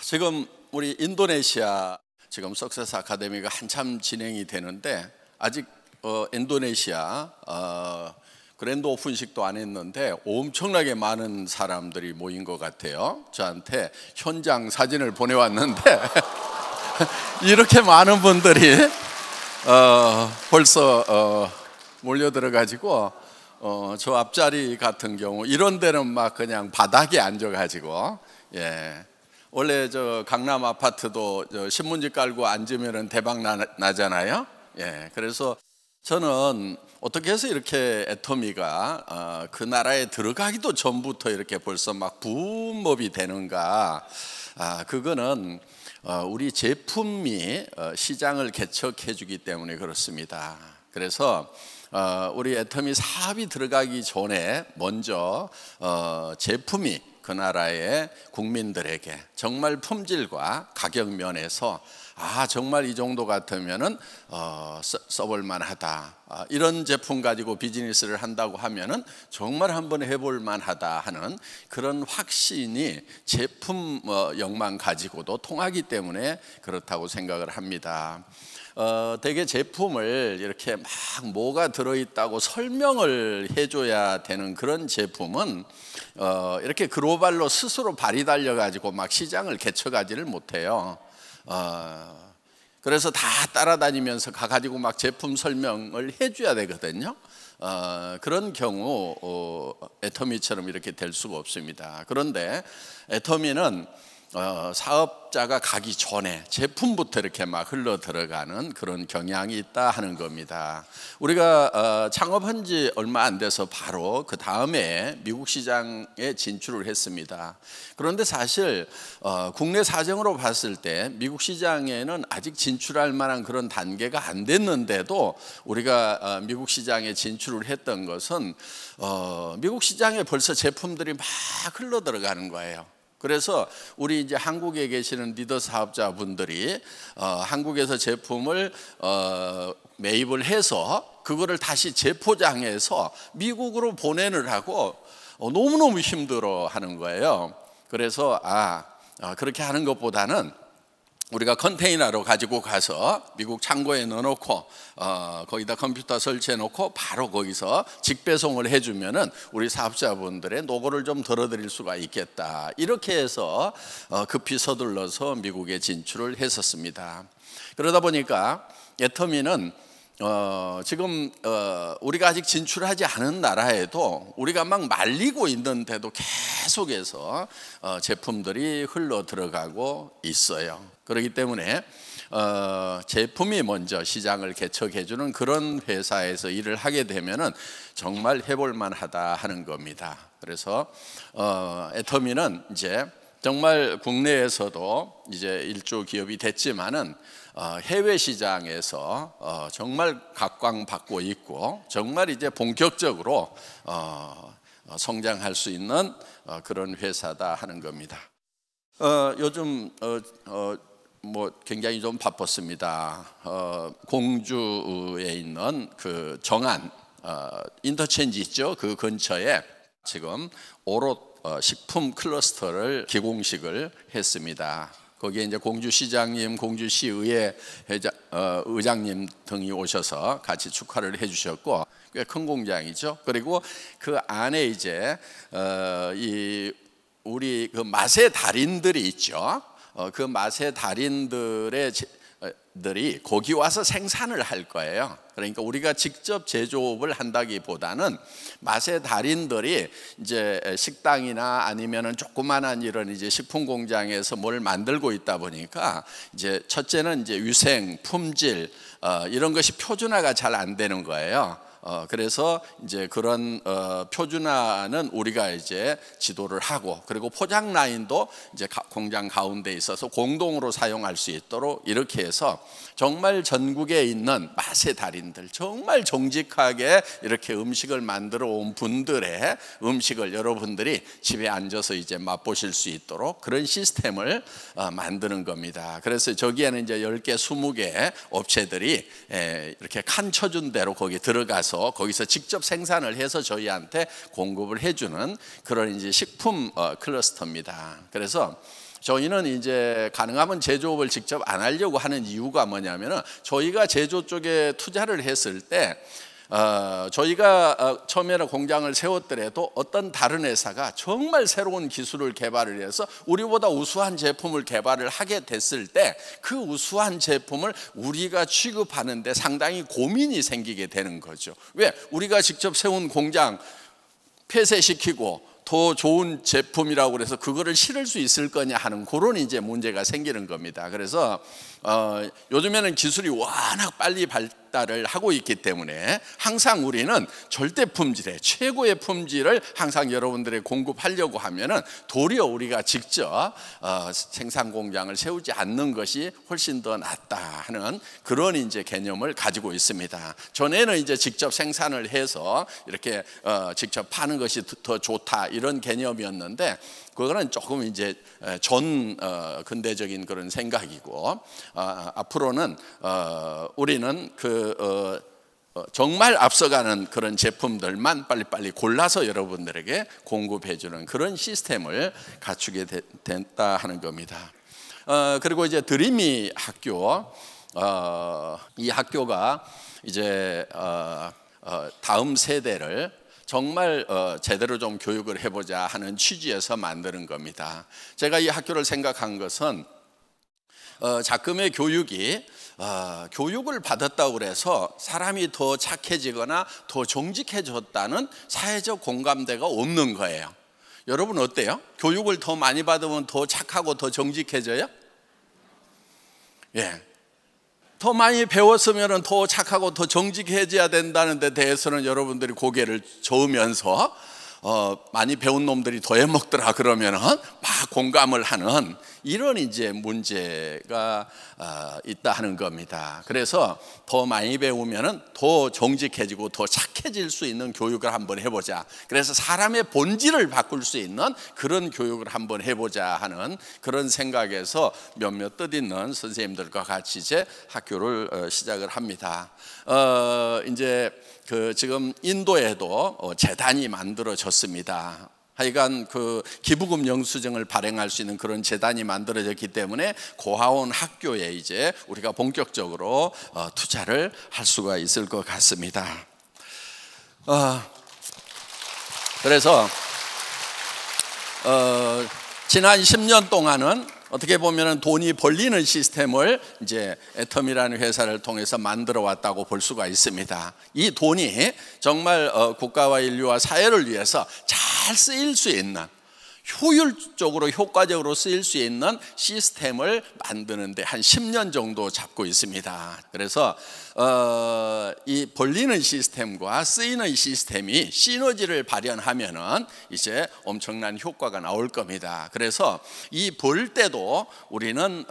지금 우리 인도네시아 지금 석세스 아카데미가 한참 진행이 되는데 아직 인도네시아 그랜드 오픈식도 안 했는데 엄청나게 많은 사람들이 모인 것 같아요. 저한테 현장 사진을 보내왔는데 이렇게 많은 분들이 벌써 몰려들어가지고 저 앞자리 같은 경우 이런 데는 막 그냥 바닥에 앉아가지고 원래 저 강남 아파트도 저 신문지 깔고 앉으면 대박 나잖아요. 그래서 저는 어떻게 해서 이렇게 애터미가 그 나라에 들어가기도 전부터 이렇게 벌써 막 붐업이 되는가? 그거는 우리 제품이 시장을 개척해 주기 때문에 그렇습니다. 그래서 우리 애터미 사업이 들어가기 전에 먼저 제품이 그 나라의 국민들에게 정말 품질과 가격 면에서 정말 이 정도 같으면은 써볼 만하다. 이런 제품 가지고 비즈니스를 한다고 하면은 정말 한번 해볼 만하다 하는 그런 확신이 제품력만 가지고도 통하기 때문에 그렇다고 생각을 합니다. 대개 제품을 이렇게 막 뭐가 들어있다고 설명을 해줘야 되는 그런 제품은 이렇게 글로벌로 스스로 발이 달려가지고 막 시장을 개척하지를 못해요. 그래서 다 따라다니면서 가가지고 막 제품 설명을 해줘야 되거든요. 그런 경우 애터미처럼 이렇게 될 수가 없습니다. 그런데 애터미는 사업자가 가기 전에 제품부터 이렇게 막 흘러 들어가는 그런 경향이 있다 하는 겁니다. 우리가 창업한 지 얼마 안 돼서 바로 그 다음에 미국 시장에 진출을 했습니다. 그런데 사실 국내 사정으로 봤을 때 미국 시장에는 아직 진출할 만한 그런 단계가 안 됐는데도 우리가 미국 시장에 진출을 했던 것은 미국 시장에 벌써 제품들이 막 흘러 들어가는 거예요. 그래서 우리 이제 한국에 계시는 리더 사업자분들이 한국에서 제품을 매입을 해서 그거를 다시 재포장해서 미국으로 보내느라고 너무너무 힘들어 하는 거예요. 그래서 그렇게 하는 것보다는 우리가 컨테이너로 가지고 가서 미국 창고에 넣어놓고 거기다 컴퓨터 설치해 놓고 바로 거기서 직배송을 해주면은 우리 사업자분들의 노고를 좀 덜어드릴 수가 있겠다. 이렇게 해서 급히 서둘러서 미국에 진출을 했었습니다. 그러다 보니까 애터미는 지금 우리가 아직 진출하지 않은 나라에도 우리가 막 말리고 있는데도 계속해서 제품들이 흘러 들어가고 있어요. 그렇기 때문에 제품이 먼저 시장을 개척해주는 그런 회사에서 일을 하게 되면은 정말 해볼 만하다 하는 겁니다. 그래서 애터미는 이제 정말 국내에서도 이제 일조 기업이 됐지만은 해외 시장에서 정말 각광받고 있고 정말 이제 본격적으로 성장할 수 있는 그런 회사다 하는 겁니다. 요즘 뭐 굉장히 좀 바빴습니다. 공주에 있는 그 정안 인터체인지 있죠? 그 근처에 지금 오롯 식품 클러스터를 기공식을 했습니다. 거기에 이제 공주시장님, 공주시의회 의장님 등이 오셔서 같이 축하를 해주셨고 꽤 큰 공장이죠. 그리고 그 안에 이제 이 우리 그 맛의 달인들이 있죠. 그 맛의 달인들이 거기 와서 생산을 할 거예요. 그러니까 우리가 직접 제조업을 한다기보다는 맛의 달인들이 이제 식당이나 아니면은 조그만한 이런 이제 식품 공장에서 뭘 만들고 있다 보니까 이제 첫째는 이제 위생, 품질 이런 것이 표준화가 잘 안 되는 거예요. 그래서 이제 그런 표준화는 우리가 이제 지도를 하고 그리고 포장 라인도 이제 공장 가운데 있어서 공동으로 사용할 수 있도록 이렇게 해서 정말 전국에 있는 맛의 달인들 정말 정직하게 이렇게 음식을 만들어 온 분들의 음식을 여러분들이 집에 앉아서 이제 맛보실 수 있도록 그런 시스템을 만드는 겁니다. 그래서 저기에는 이제 10개, 20개 업체들이 이렇게 칸 쳐준 대로 거기 들어가서 거기서 직접 생산을 해서 저희한테 공급을 해주는 그런 이제 식품 클러스터입니다. 그래서 저희는 이제 가능하면 제조업을 직접 안 하려고 하는 이유가 뭐냐면은 저희가 제조 쪽에 투자를 했을 때 저희가 처음에는 공장을 세웠더라도 어떤 다른 회사가 정말 새로운 기술을 개발을 해서 우리보다 우수한 제품을 개발을 하게 됐을 때 그 우수한 제품을 우리가 취급하는데 상당히 고민이 생기게 되는 거죠. 왜? 우리가 직접 세운 공장 폐쇄시키고 더 좋은 제품이라고 그래서 그거를 실을 수 있을 거냐 하는 그런 이제 문제가 생기는 겁니다. 그래서 요즘에는 기술이 워낙 빨리 발달을 하고 있기 때문에 항상 우리는 절대 품질의 최고의 품질을 항상 여러분들에게 공급하려고 하면은 도리어 우리가 직접 생산 공장을 세우지 않는 것이 훨씬 더 낫다 하는 그런 이제 개념을 가지고 있습니다. 전에는 이제 직접 생산을 해서 이렇게 직접 파는 것이 더 좋다 이런 개념이었는데 그거는 조금 이제 전 근대적인 그런 생각이고 앞으로는 우리는 정말 앞서가는 그런 제품들만 빨리빨리 골라서 여러분들에게 공급해주는 그런 시스템을 갖추게 됐다 하는 겁니다. 그리고 이제 드림이 학교, 이 학교가 이제 다음 세대를 정말 제대로 좀 교육을 해보자 하는 취지에서 만드는 겁니다. 제가 이 학교를 생각한 것은 작금의 교육이 교육을 받았다고 그래서 사람이 더 착해지거나 더 정직해졌다는 사회적 공감대가 없는 거예요. 여러분 어때요? 교육을 더 많이 받으면 더 착하고 더 정직해져요? 예. 더 많이 배웠으면 더 착하고 더 정직해져야 된다는 데 대해서는 여러분들이 고개를 저으면서 많이 배운 놈들이 더 해먹더라 그러면은 막 공감을 하는 이런 이제 문제가 있다 하는 겁니다. 그래서 더 많이 배우면은 더 정직해지고 더 착해질 수 있는 교육을 한번 해보자. 그래서 사람의 본질을 바꿀 수 있는 그런 교육을 한번 해보자 하는 그런 생각에서 몇몇 뜻있는 선생님들과 같이 이제 학교를 시작을 합니다. 이제 지금 인도에도 재단이 만들어졌습니다. 하여간 기부금 영수증을 발행할 수 있는 그런 재단이 만들어졌기 때문에 고아원 학교에 이제 우리가 본격적으로 투자를 할 수가 있을 것 같습니다. 그래서 지난 10년 동안은 어떻게 보면 돈이 벌리는 시스템을 이제 애텀이라는 회사를 통해서 만들어 왔다고 볼 수가 있습니다. 이 돈이 정말 국가와 인류와 사회를 위해서 잘 쓰일 수 있는 효율적으로 효과적으로 쓰일 수 있는 시스템을 만드는데 한 10년 정도 잡고 있습니다. 그래서 이 벌리는 시스템과 쓰이는 시스템이 시너지를 발현하면은 이제 엄청난 효과가 나올 겁니다. 그래서 이 벌 때도 우리는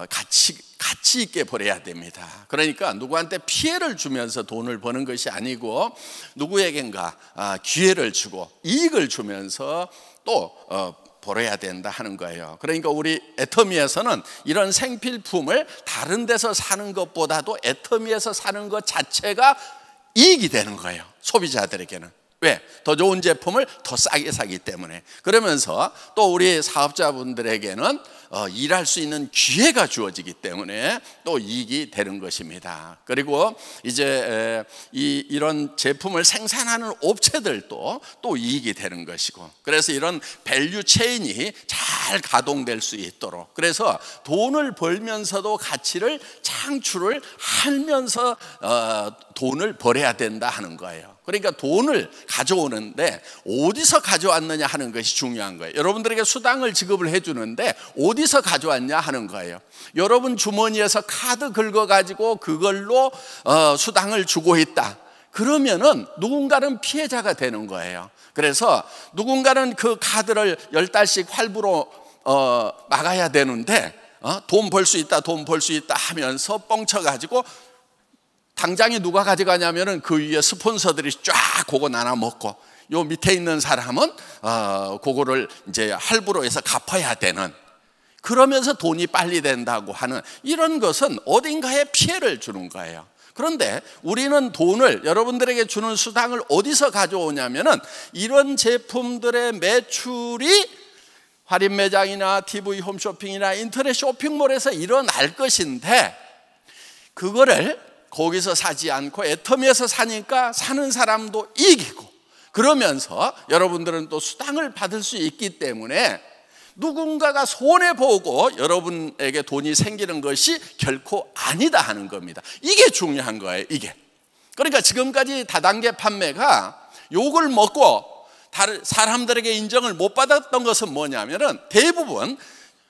가치 있게 벌어야 됩니다. 그러니까 누구한테 피해를 주면서 돈을 버는 것이 아니고 누구에겐가 기회를 주고 이익을 주면서 또 벌어야 된다 하는 거예요. 그러니까 우리 애터미에서는 이런 생필품을 다른 데서 사는 것보다도 애터미에서 사는 것 자체가 이익이 되는 거예요. 소비자들에게는. 왜? 더 좋은 제품을 더 싸게 사기 때문에. 그러면서 또 우리 사업자분들에게는 일할 수 있는 기회가 주어지기 때문에 또 이익이 되는 것입니다. 그리고 이제 이런 제품을 생산하는 업체들도 또 이익이 되는 것이고, 그래서 이런 밸류 체인이 잘 가동될 수 있도록, 그래서 돈을 벌면서도 가치를 창출을 하면서 돈을 벌어야 된다 하는 거예요. 그러니까 돈을 가져오는데 어디서 가져왔느냐 하는 것이 중요한 거예요. 여러분들에게 수당을 지급을 해주는데 어디서 가져왔냐 하는 거예요. 여러분 주머니에서 카드 긁어가지고 그걸로 수당을 주고 있다. 그러면은 누군가는 피해자가 되는 거예요. 그래서 누군가는 그 카드를 10달씩 할부로 막아야 되는데 돈 벌 수 있다, 돈 벌 수 있다 하면서 뻥쳐가지고 당장에 누가 가져가냐면은 그 위에 스폰서들이 쫙 그거 나눠 먹고, 요 밑에 있는 사람은 그거를 이제 할부로 해서 갚아야 되는, 그러면서 돈이 빨리 된다고 하는 이런 것은 어딘가에 피해를 주는 거예요. 그런데 우리는 돈을, 여러분들에게 주는 수당을 어디서 가져오냐면은 이런 제품들의 매출이 할인 매장이나 TV 홈쇼핑이나 인터넷 쇼핑몰에서 일어날 것인데, 그거를 거기서 사지 않고 애터미에서 사니까 사는 사람도 이기고, 그러면서 여러분들은 또 수당을 받을 수 있기 때문에 누군가가 손해보고 여러분에게 돈이 생기는 것이 결코 아니다 하는 겁니다. 이게 중요한 거예요, 이게. 그러니까 지금까지 다단계 판매가 욕을 먹고 사람들에게 인정을 못 받았던 것은 뭐냐면은, 대부분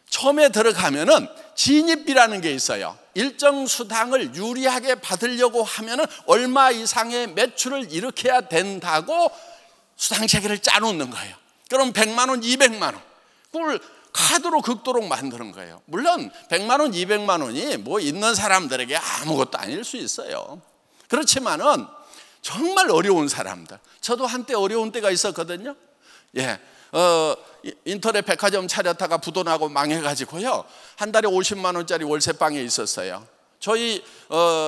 처음에 들어가면은 진입비라는 게 있어요. 일정 수당을 유리하게 받으려고 하면은 얼마 이상의 매출을 일으켜야 된다고 수당 체계를 짜놓는 거예요. 그럼 100만 원, 200만 원, 그걸 카드로 극도록 만드는 거예요. 물론 100만 원, 200만 원이 뭐 있는 사람들에게 아무것도 아닐 수 있어요. 그렇지만은 정말 어려운 사람들, 저도 한때 어려운 때가 있었거든요. 인터넷 백화점 차렸다가 부도나고 망해가지고요, 한 달에 50만 원짜리 월세방에 있었어요. 저희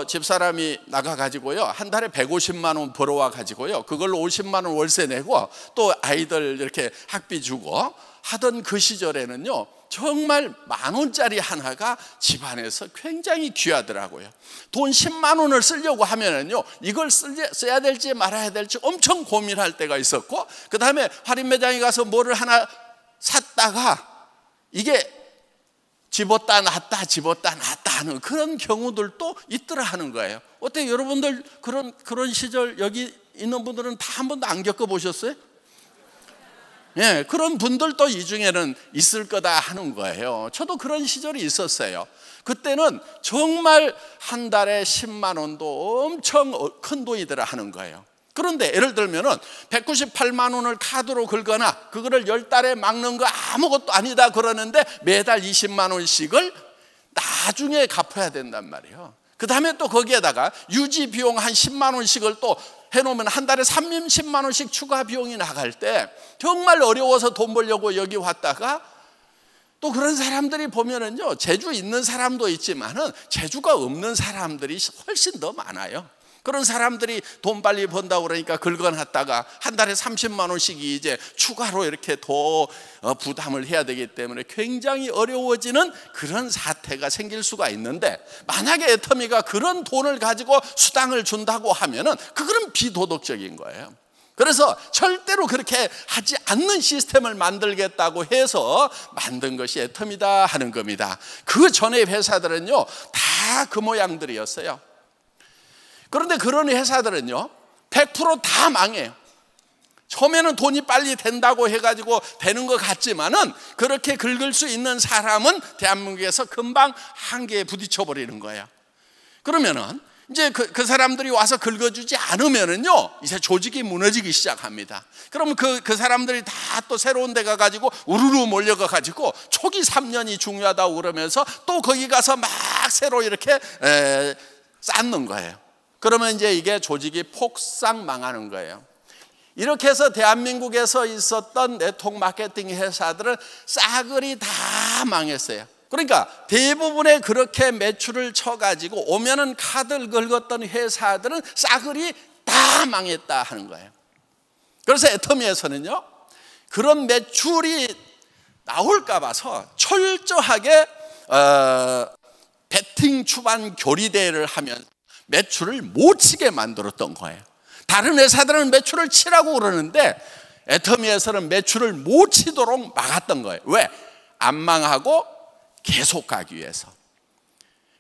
집사람이 나가가지고요, 한 달에 150만 원 벌어와가지고요, 그걸로 50만 원 월세 내고 또 아이들 이렇게 학비 주고 하던 그 시절에는요, 정말 만 원짜리 하나가 집안에서 굉장히 귀하더라고요. 돈 10만 원을 쓰려고 하면은요, 이걸 써야 될지 말아야 될지 엄청 고민할 때가 있었고, 그 다음에 할인 매장에 가서 뭐를 하나 샀다가 이게 집었다 놨다 집었다 놨다 하는 그런 경우들도 있더라 하는 거예요. 어때요? 여러분들 그런 시절 여기 있는 분들은 다 한 번도 안 겪어보셨어요? 그런 분들도 이 중에는 있을 거다 하는 거예요. 저도 그런 시절이 있었어요. 그때는 정말 한 달에 10만 원도 엄청 큰 돈이더라 하는 거예요. 그런데 예를 들면은 198만 원을 카드로 긁거나 그거를 10달에 막는 거 아무것도 아니다 그러는데 매달 20만 원씩을 나중에 갚아야 된단 말이에요. 그 다음에 또 거기에다가 유지 비용 한 10만 원씩을 또 해놓으면 한 달에 30만 원씩 추가 비용이 나갈 때 정말 어려워서 돈 벌려고 여기 왔다가, 또 그런 사람들이 보면은요, 재주 있는 사람도 있지만은 재주가 없는 사람들이 훨씬 더 많아요. 그런 사람들이 돈 빨리 번다고 그러니까 긁어놨다가 한 달에 30만 원씩이 이제 추가로 이렇게 더 부담을 해야 되기 때문에 굉장히 어려워지는 그런 사태가 생길 수가 있는데, 만약에 애터미가 그런 돈을 가지고 수당을 준다고 하면은 그거는 비도덕적인 거예요. 그래서 절대로 그렇게 하지 않는 시스템을 만들겠다고 해서 만든 것이 애터미다 하는 겁니다. 그 전에 회사들은요, 다 그 모양들이었어요. 그런데 그런 회사들은요, 100% 다 망해요. 처음에는 돈이 빨리 된다고 해가지고 되는 것 같지만은, 그렇게 긁을 수 있는 사람은 대한민국에서 금방 한계에 부딪혀 버리는 거예요. 그러면은 이제 그 사람들이 와서 긁어주지 않으면은요, 이제 조직이 무너지기 시작합니다. 그러면 그 사람들이 다 또 새로운 데 가가지고 우르르 몰려가가지고 초기 3년이 중요하다고 그러면서 또 거기 가서 막 새로 이렇게 쌓는 거예요. 그러면 이제 이게 조직이 폭삭 망하는 거예요. 이렇게 해서 대한민국에서 있었던 네트워크 마케팅 회사들은 싸그리 다 망했어요. 그러니까 대부분의 그렇게 매출을 쳐가지고 오면은 카드를 긁었던 회사들은 싸그리 다 망했다 하는 거예요. 그래서 애터미에서는요, 그런 매출이 나올까 봐서 철저하게 베팅 추반 교리대회를 하면 매출을 못 치게 만들었던 거예요. 다른 회사들은 매출을 치라고 그러는데 애터미에서는 매출을 못 치도록 막았던 거예요. 왜? 안 망하고 계속 가기 위해서.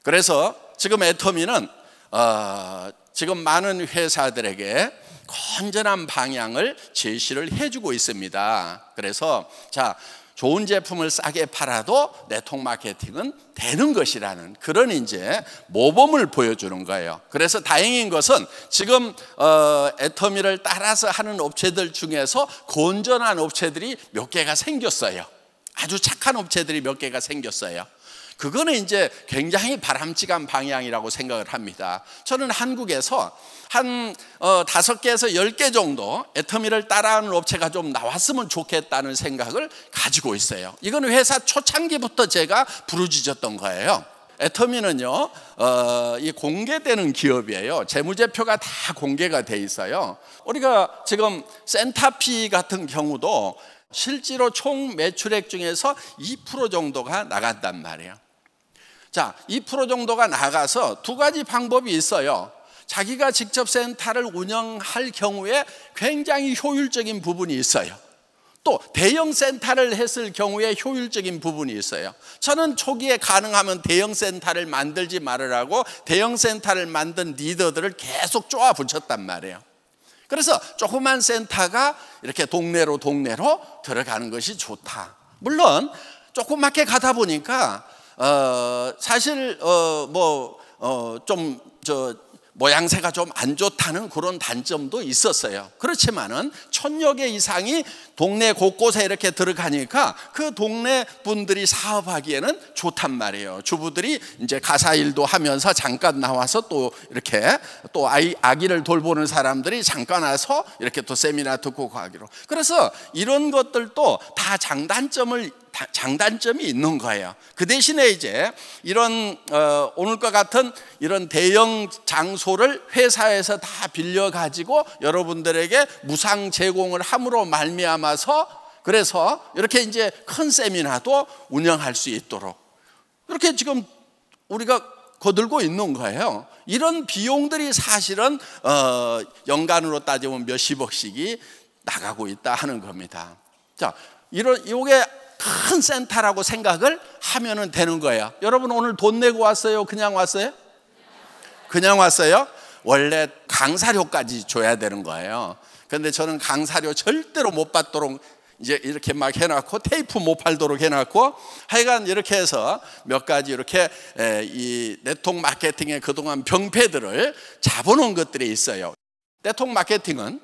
그래서 지금 애터미는 지금 많은 회사들에게 건전한 방향을 제시를 해주고 있습니다. 그래서 좋은 제품을 싸게 팔아도 네트워크 마케팅은 되는 것이라는 그런 이제 모범을 보여주는 거예요. 그래서 다행인 것은 지금 애터미를 따라서 하는 업체들 중에서 건전한 업체들이 몇 개가 생겼어요. 아주 착한 업체들이 몇 개가 생겼어요. 그거는 이제 굉장히 바람직한 방향이라고 생각을 합니다. 저는 한국에서 한 5개에서 10개 정도 애터미를 따라하는 업체가 좀 나왔으면 좋겠다는 생각을 가지고 있어요. 이건 회사 초창기부터 제가 부르짖었던 거예요. 애터미는요, 이 공개되는 기업이에요. 재무제표가 다 공개가 돼 있어요. 우리가 지금 센타피 같은 경우도 실제로 총 매출액 중에서 2% 정도가 나간단 말이에요. 자, 2% 정도가 나가서 두 가지 방법이 있어요. 자기가 직접 센터를 운영할 경우에 굉장히 효율적인 부분이 있어요. 또 대형 센터를 했을 경우에 효율적인 부분이 있어요. 저는 초기에 가능하면 대형 센터를 만들지 말으라고 대형 센터를 만든 리더들을 계속 쪼아 붙였단 말이에요. 그래서 조그만 센터가 이렇게 동네로 들어가는 것이 좋다. 물론 조그맣게 가다 보니까 사실 모양새가 좀 안 좋다는 그런 단점도 있었어요. 그렇지만은 1000여 개 이상이 동네 곳곳에 이렇게 들어가니까 그 동네 분들이 사업하기에는 좋단 말이에요. 주부들이 이제 가사 일도 하면서 잠깐 나와서 또 이렇게 또 아기를 돌보는 사람들이 잠깐 와서 이렇게 또 세미나 듣고 가기로. 그래서 이런 것들도 다 장단점이 있는 거예요. 그 대신에 이제 이런 오늘과 같은 이런 대형 장소를 회사에서 다 빌려 가지고 여러분들에게 무상 제공을 함으로 말미암아서 그래서 이렇게 이제 큰 세미나도 운영할 수 있도록 이렇게 지금 우리가 거들고 있는 거예요. 이런 비용들이 사실은 연간으로 따지면 몇십억씩이 나가고 있다 하는 겁니다. 자, 이게 큰 센터라고 생각을 하면 되는 거예요. 여러분 오늘 돈 내고 왔어요? 그냥 왔어요? 그냥 왔어요? 원래 강사료까지 줘야 되는 거예요. 그런데 저는 강사료 절대로 못 받도록 이제 이렇게 막 해놨고 테이프 못 팔도록 해놨고 하여간 이렇게 해서 몇 가지 이렇게 이 네트워크 마케팅의 그동안 병폐들을 잡아놓은 것들이 있어요. 네트워크 마케팅은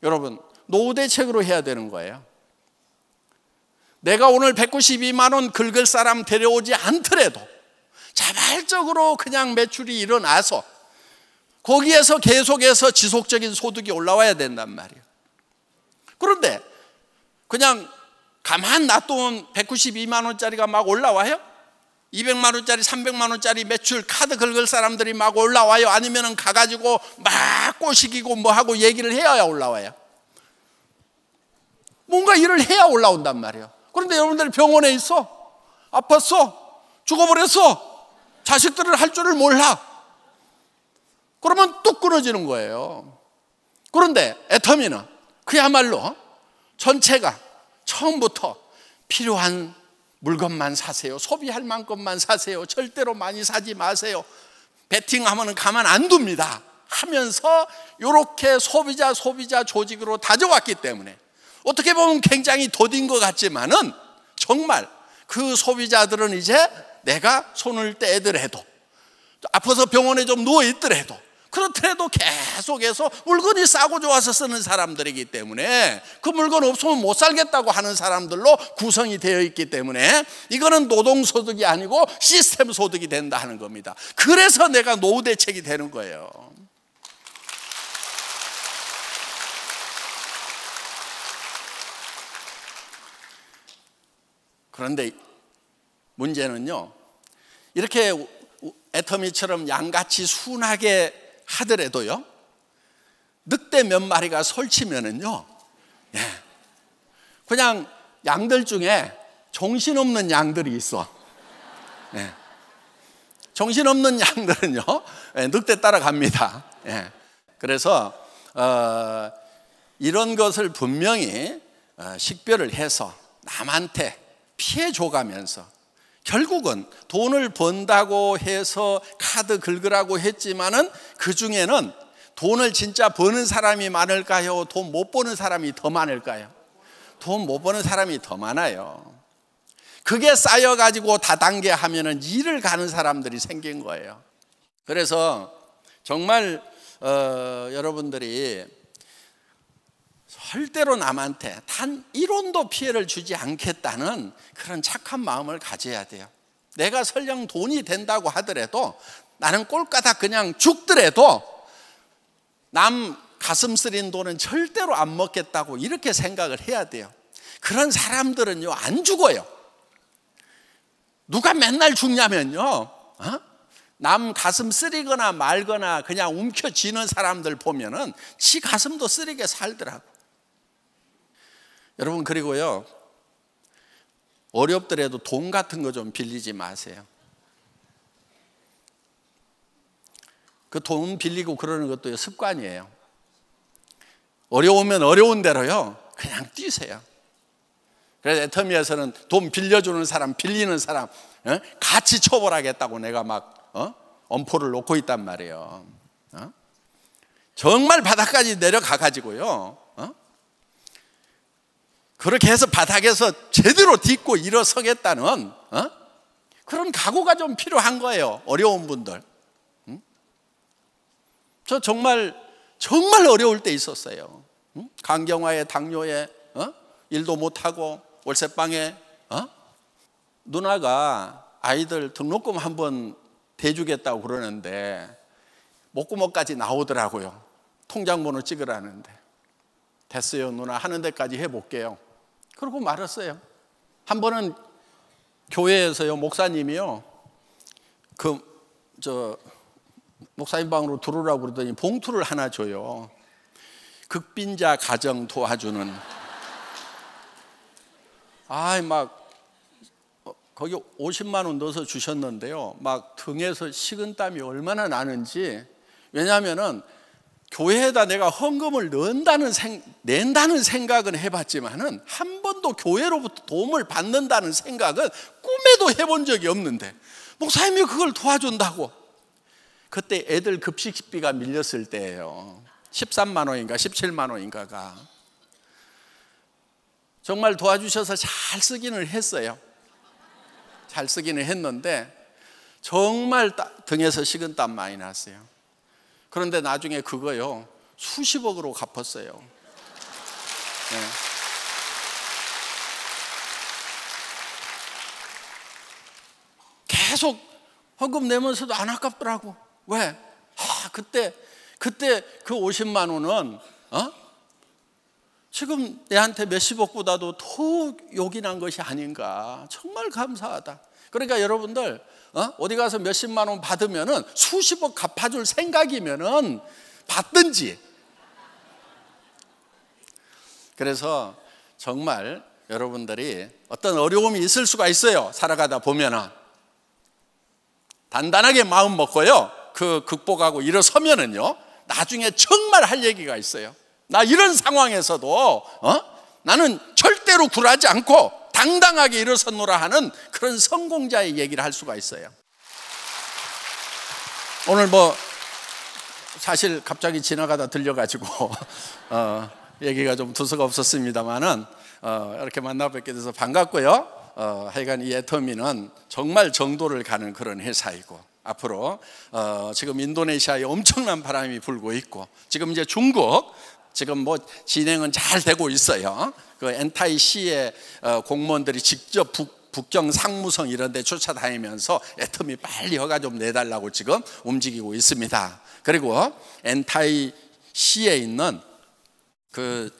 여러분 노후 대책으로 해야 되는 거예요. 내가 오늘 192만 원 긁을 사람 데려오지 않더라도 자발적으로 그냥 매출이 일어나서 거기에서 계속해서 지속적인 소득이 올라와야 된단 말이에요. 그런데 그냥 가만 놔두면 192만 원짜리가 막 올라와요? 200만 원짜리 300만 원짜리 매출 카드 긁을 사람들이 막 올라와요? 아니면 가가지고 막 꼬시기고 뭐하고 얘기를 해야 올라와요? 뭔가 일을 해야 올라온단 말이에요. 그런데 여러분들이 병원에 있어, 아팠어, 죽어버렸어, 자식들을 할 줄을 몰라. 그러면 뚝 끊어지는 거예요. 그런데 애터미는 그야말로 전체가 처음부터 필요한 물건만 사세요. 소비할 만큼만 사세요. 절대로 많이 사지 마세요. 베팅하면 가만 안 둡니다 하면서 이렇게 소비자 조직으로 다져왔기 때문에 어떻게 보면 굉장히 더딘 것 같지만은 정말 그 소비자들은 이제 내가 손을 떼더라도 아파서 병원에 좀 누워있더라도 그렇더라도 계속해서 물건이 싸고 좋아서 쓰는 사람들이기 때문에 그 물건 없으면 못 살겠다고 하는 사람들로 구성이 되어 있기 때문에 이거는 노동소득이 아니고 시스템 소득이 된다 하는 겁니다. 그래서 내가 노후 대책이 되는 거예요. 그런데 문제는요, 이렇게 애터미처럼 양같이 순하게 하더라도요, 늑대 몇 마리가 설치면은요, 그냥 양들 중에 정신없는 양들이 있어. 정신없는 양들은요, 늑대 따라갑니다. 그래서 이런 것을 분명히 식별을 해서 남한테 피해 줘가면서 결국은 돈을 번다고 해서 카드 긁으라고 했지만은 그 중에는 돈을 진짜 버는 사람이 많을까요? 돈 못 버는 사람이 더 많을까요? 돈 못 버는 사람이 더 많아요. 그게 쌓여가지고 다단계 하면은 일을 가는 사람들이 생긴 거예요. 그래서 정말 여러분들이 절대로 남한테 단 1원도 피해를 주지 않겠다는 그런 착한 마음을 가져야 돼요. 내가 설령 돈이 된다고 하더라도 나는 꼴까닥 그냥 죽더라도 남 가슴 쓰린 돈은 절대로 안 먹겠다고 이렇게 생각을 해야 돼요. 그런 사람들은요 안 죽어요. 누가 맨날 죽냐면요, 남 가슴 쓰리거나 말거나 그냥 움켜쥐는 사람들 보면은 지 가슴도 쓰리게 살더라고. 여러분, 그리고요, 어렵더라도 돈 같은 거 좀 빌리지 마세요. 그 돈 빌리고 그러는 것도 습관이에요. 어려우면 어려운 대로요, 그냥 뛰세요. 그래서 애터미에서는 돈 빌려주는 사람, 빌리는 사람 같이 처벌하겠다고 내가 막 엄포를 놓고 있단 말이에요. 정말 바닥까지 내려가 가지고요, 그렇게 해서 바닥에서 제대로 딛고 일어서겠다는 그런 각오가 좀 필요한 거예요. 어려운 분들. 저 정말 어려울 때 있었어요. 간경화에 당뇨에 일도 못하고 월세방에 누나가 아이들 등록금 한번 대주겠다고 그러는데 목구멍까지 나오더라고요. 통장번호 찍으라는데. 됐어요 누나, 하는 데까지 해볼게요. 그러고 말았어요. 한 번은 교회에서요, 목사님이요, 목사님 방으로 들어오라고 그러더니 봉투를 하나 줘요. 극빈자 가정 도와주는. 거기 50만 원 넣어서 주셨는데요, 막 등에서 식은땀이 얼마나 나는지. 왜냐하면은 교회에다 내가 헌금을 낸다는 생각은 해봤지만은 한 번도 교회로부터 도움을 받는다는 생각은 꿈에도 해본 적이 없는데 목사님이 그걸 도와준다고. 그때 애들 급식비가 밀렸을 때예요. 13만 원인가 17만 원인가가. 정말 도와주셔서 잘 쓰기는 했어요. 잘 쓰기는 했는데 정말 등에서 식은땀 많이 났어요. 그런데 나중에 그거요, 수십억으로 갚았어요. 네. 계속 헌금 내면서도 안 아깝더라고. 왜? 그때 그 50만 원은 지금 내한테 몇십억보다도 더 욕이 난 것이 아닌가. 정말 감사하다. 그러니까 여러분들 어디 가서 몇십만 원 받으면은 수십억 갚아줄 생각이면은 받든지. 그래서 정말 여러분들이 어떤 어려움이 있을 수가 있어요. 살아가다 보면은 단단하게 마음 먹고요, 그 극복하고 일어서면은요, 나중에 정말 할 얘기가 있어요. 나 이런 상황에서도 나는 절대로 굴하지 않고 당당하게 일어섰노라 하는 그런 성공자의 얘기를 할 수가 있어요. 오늘 사실 갑자기 지나가다 들려가지고 얘기가 좀 두서가 없었습니다만은 이렇게 만나 뵙게 돼서 반갑고요. 하여간 이 애터미는 정말 정도를 가는 그런 회사이고, 앞으로 지금 인도네시아에 엄청난 바람이 불고 있고, 지금 이제 중국 지금 진행은 잘 되고 있어요. 그 NTIC의 공무원들이 직접 북경 상무성 이런 데 쫓아다니면서 애터미 빨리 허가 좀 내달라고 지금 움직이고 있습니다. 그리고 NTIC에 있는 그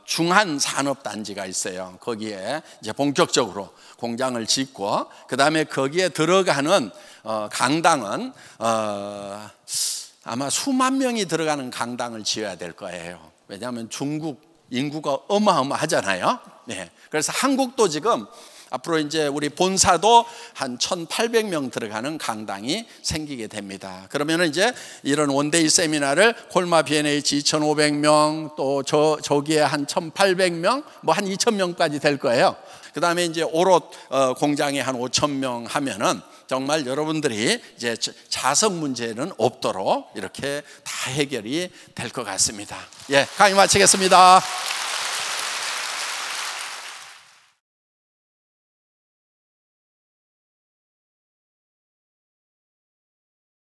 중한산업단지가 있어요. 거기에 이제 본격적으로 공장을 짓고, 그 다음에 거기에 들어가는 강당은 아마 수만 명이 들어가는 강당을 지어야 될 거예요. 왜냐하면 중국 인구가 어마어마하잖아요. 네. 그래서 한국도 지금 앞으로 이제 우리 본사도 한 1,800명 들어가는 강당이 생기게 됩니다. 그러면 이제 이런 원데이 세미나를 콜마 B&H 2,500명, 또 저기에 한 1,800명, 한 2,000명까지 될 거예요. 그 다음에 이제 오롯 공장에 한 5,000명 하면은 정말 여러분들이 이제 자석 문제는 없도록 이렇게 다 해결이 될 것 같습니다. 예, 강의 마치겠습니다.